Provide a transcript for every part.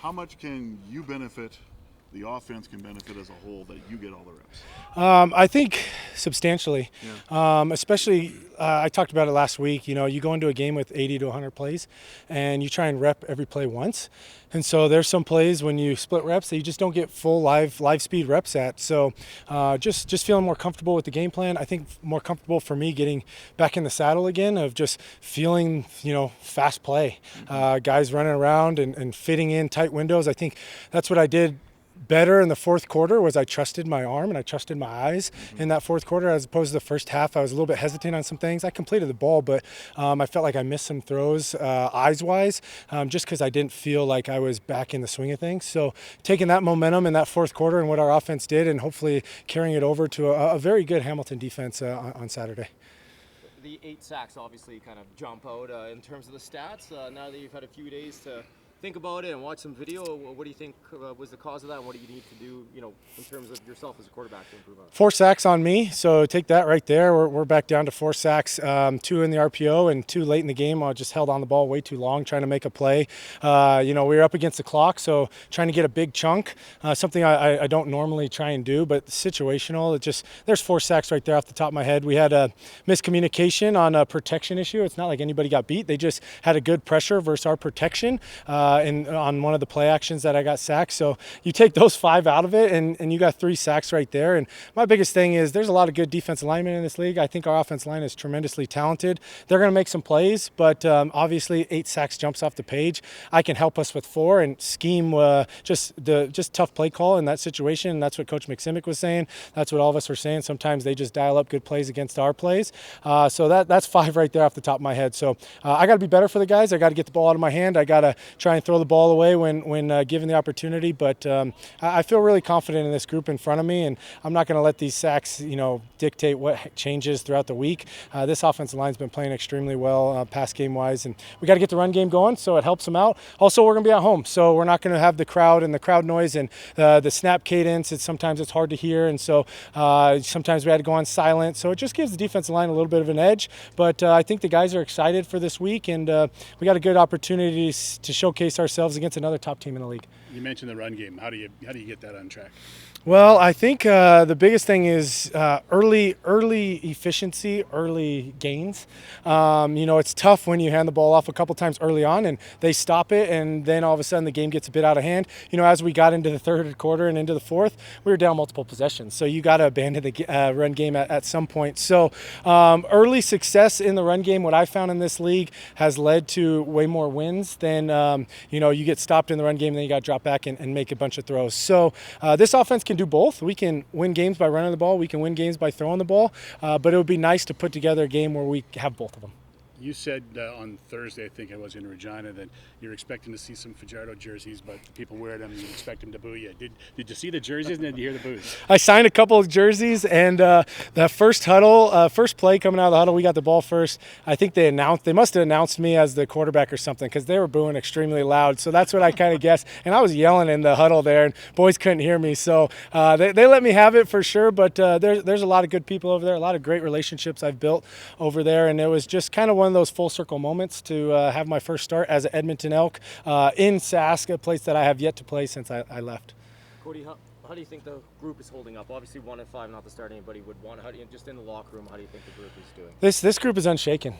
How much can you benefit, the offense can benefit as a whole, that you get all the reps? I think substantially, especially I talked about it last week. You go into a game with 80 to 100 plays and you try and rep every play once. And so there's some plays when you split reps that you just don't get full live speed reps at. So just feeling more comfortable with the game plan. I think more comfortable for me getting back in the saddle again of just feeling, fast play. Guys running around and fitting in tight windows. I think that's what I did better in the fourth quarter. Was I trusted my arm and I trusted my eyes in that fourth quarter, as opposed to the first half. I was a little bit hesitant on some things. I completed the ball, but I felt like I missed some throws eyes-wise, just because I didn't feel like I was back in the swing of things. So taking that momentum in that fourth quarter and what our offense did, and hopefully carrying it over to a very good Hamilton defense on Saturday. The 8 sacks obviously kind of jump out in terms of the stats. Now that you've had a few days to think about it and watch some video, what do you think was the cause of that, and what do you need to do, in terms of yourself as a quarterback to improve on it? 4 sacks on me, so take that right there. We're back down to 4 sacks, 2 in the RPO and 2 late in the game. I just held on the ball way too long trying to make a play. We were up against the clock, so trying to get a big chunk, something I don't normally try and do, but situational. There's 4 sacks right there off the top of my head. We had a miscommunication on a protection issue. It's not like anybody got beat. They just had a good pressure versus our protection. On one of the play actions that I got sacked. So you take those 5 out of it and you got 3 sacks right there. And my biggest thing is there's a lot of good defensive linemen in this league. I think our offensive line is tremendously talented. They're going to make some plays, but obviously 8 sacks jumps off the page. I can help us with 4 and scheme just tough play call in that situation. And that's what Coach McSimic was saying. That's what all of us were saying. Sometimes they just dial up good plays against our plays. So that's 5 right there off the top of my head. So I got to be better for the guys. I got to get the ball out of my hand. I got to try and throw the ball away when given the opportunity. But I feel really confident in this group in front of me, and I'm not going to let these sacks, dictate what changes throughout the week. This offensive line's been playing extremely well pass game-wise, and we got to get the run game going so it helps them out. Also, we're going to be at home, so we're not going to have the crowd and the crowd noise and the snap cadence. Sometimes it's hard to hear, and so sometimes we had to go on silent. So it just gives the defensive line a little bit of an edge. But I think the guys are excited for this week, and we got a good opportunity to showcase ourselves against another top team in the league. You mentioned the run game. How do you get that on track? Well, I think the biggest thing is early efficiency, early gains. It's tough when you hand the ball off a couple times early on and they stop it, and then all of a sudden the game gets a bit out of hand. As we got into the third quarter and into the fourth, we were down multiple possessions. So you got to abandon the run game at some point. So early success in the run game, what I found in this league, has led to way more wins than, you get stopped in the run game and then you got to drop back and make a bunch of throws. So this offense can do both. We can win games by running the ball. We can win games by throwing the ball. But it would be nice to put together a game where we have both of them. You said on Thursday, I think I was in Regina, that you're expecting to see some Fajardo jerseys, but people wear them and you expect them to boo you. Did you see the jerseys and did you hear the boos? I signed a couple of jerseys, and that first huddle, first play coming out of the huddle, we got the ball first. I think they must have announced me as the quarterback or something, because they were booing extremely loud. So that's what I kind of guessed. And I was yelling in the huddle there, and boys couldn't hear me. So they let me have it for sure, but there's a lot of good people over there, a lot of great relationships I've built over there, and it was just kind of one of those full circle moments to have my first start as an Edmonton Elk in Sask, a place that I have yet to play since I left. Cody, how do you think the group is holding up? Obviously 1-5, not to start anybody would want. Just in the locker room, how do you think the group is doing? This group is unshaken.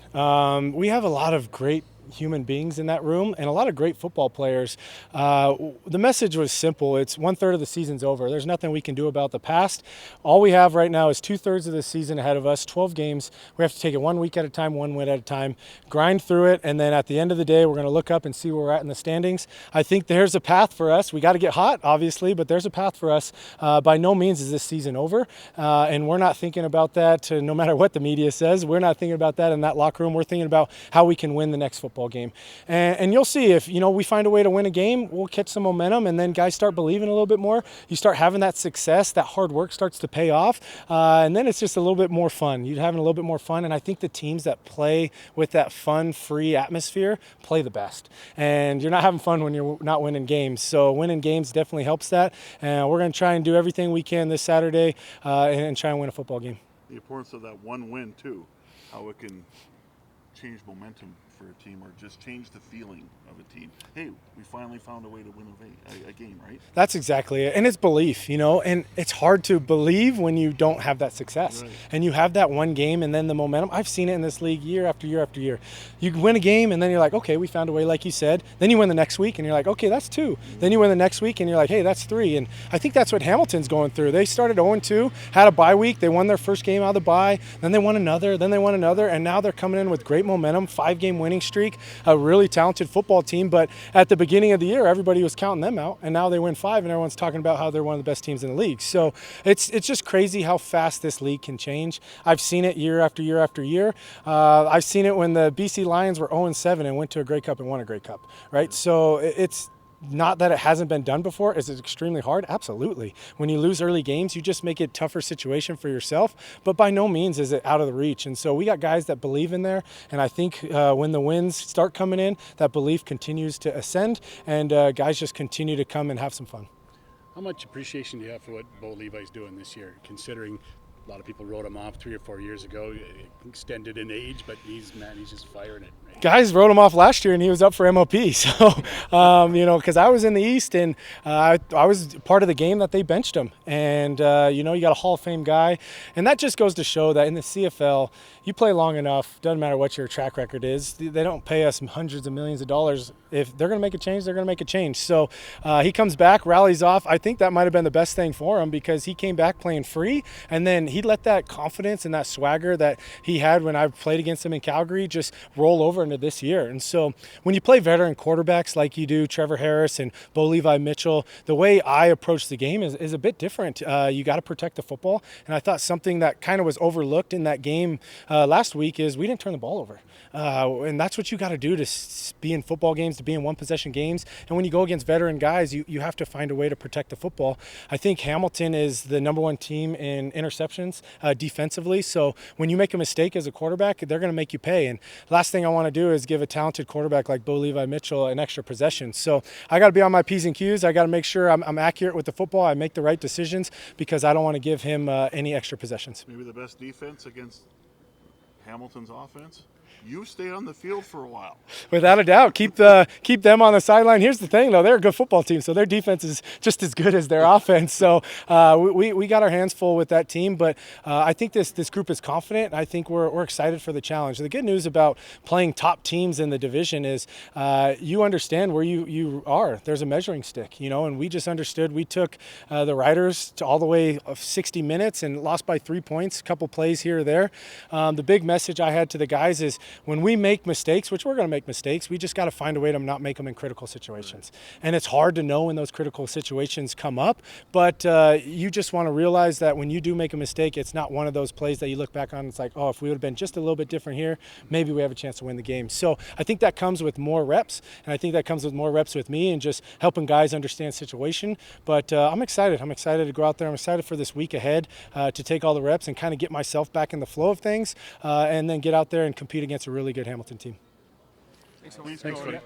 We have a lot of great human beings in that room and a lot of great football players. The message was simple. It's 1/3 of the season's over. There's nothing we can do about the past. All we have right now is 2/3 of the season ahead of us, 12 games. We have to take it 1 week at a time, 1 win at a time, grind through it, and then at the end of the day, we're going to look up and see where we're at in the standings. I think there's a path for us. We got to get hot, obviously, but there's a path for us. By no means is this season over, and we're not thinking about that no matter what the media says. We're not thinking about that in that locker room. We're thinking about how we can win the next football game. And you'll see if, we find a way to win a game, we'll catch some momentum, and then guys start believing a little bit more. You start having that success, that hard work starts to pay off, and then it's just a little bit more fun. You're having a little bit more fun, and I think the teams that play with that fun, free atmosphere play the best. And you're not having fun when you're not winning games. So winning games definitely helps that, and we're going to try and do everything we can this Saturday and try and win a football game. The importance of that one win, too, how it can change momentum for a team, or just change the feeling of a team? Hey, we finally found a way to win a game, right? That's exactly it. And it's belief, and it's hard to believe when you don't have that success. Right. And you have that one game and then the momentum. I've seen it in this league year after year after year. You win a game and then you're like, okay, we found a way, like you said. Then you win the next week and you're like, okay, that's 2. Then you win the next week and you're like, hey, that's 3. And I think that's what Hamilton's going through. They started 0-2, had a bye week. They won their first game out of the bye. Then they won another. And now they're coming in with great momentum, 5-game winning streak, a really talented football team. But at the beginning of the year, everybody was counting them out. And now they win 5 and everyone's talking about how they're one of the best teams in the league. So it's just crazy how fast this league can change. I've seen it year after year after year. I've seen it when the BC Lions were 0-7 and went to a Grey Cup and won a Grey Cup, right? So it's not that it hasn't been done before. Is it extremely hard? Absolutely. When you lose early games, you just make it a tougher situation for yourself, but by no means is it out of the reach. And so we got guys that believe in there, and I think when the wins start coming in, that belief continues to ascend, and guys just continue to come and have some fun. How much appreciation do you have for what Bo Levi's doing this year, considering a lot of people wrote him off 3 or 4 years ago, extended in age, but he's just firing it. Right? Guys wrote him off last year and he was up for MOP. So, because I was in the East and I was part of the game that they benched him. And, you got a Hall of Fame guy. And that just goes to show that in the CFL, you play long enough, doesn't matter what your track record is, they don't pay us hundreds of millions of dollars. If they're going to make a change, they're going to make a change. So he comes back, rallies off. I think that might have been the best thing for him because he came back playing free. And then he let that confidence and that swagger that he had when I played against him in Calgary just roll over into this year. And so when you play veteran quarterbacks like you do, Trevor Harris and Bo Levi Mitchell, the way I approach the game is a bit different. You got to protect the football. And I thought something that kind of was overlooked in that game last week is we didn't turn the ball over. And that's what you got to do to be in football games, to be in one-possession games. And when you go against veteran guys, you have to find a way to protect the football. I think Hamilton is the number 1 team in interceptions defensively. So when you make a mistake as a quarterback, they're going to make you pay. And last thing I want to do is give a talented quarterback like Bo Levi Mitchell an extra possession. So I got to be on my P's and Q's. I got to make sure I'm accurate with the football. I make the right decisions because I don't want to give him any extra possessions. Maybe the best defense against Hamilton's offense? You stay on the field for a while. Without a doubt, keep them on the sideline. Here's the thing, though, they're a good football team, so their defense is just as good as their offense. So we got our hands full with that team, but I think this group is confident. I think we're excited for the challenge. The good news about playing top teams in the division is you understand where you are. There's a measuring stick, and we just understood. We took the Riders to all the way of 60 minutes and lost by 3 points, a couple plays here or there. The big message I had to the guys is when we make mistakes, which we're going to make mistakes, we just got to find a way to not make them in critical situations. And it's hard to know when those critical situations come up, but you just want to realize that when you do make a mistake, it's not one of those plays that you look back on and it's like, oh, if we would have been just a little bit different here, maybe we have a chance to win the game. So I think that comes with more reps, and I think that comes with more reps with me and just helping guys understand situation. But I'm excited. I'm excited to go out there. I'm excited for this week ahead to take all the reps and kind of get myself back in the flow of things and then get out there and compete against a really good Hamilton team. Thanks so much. Thanks, Cody.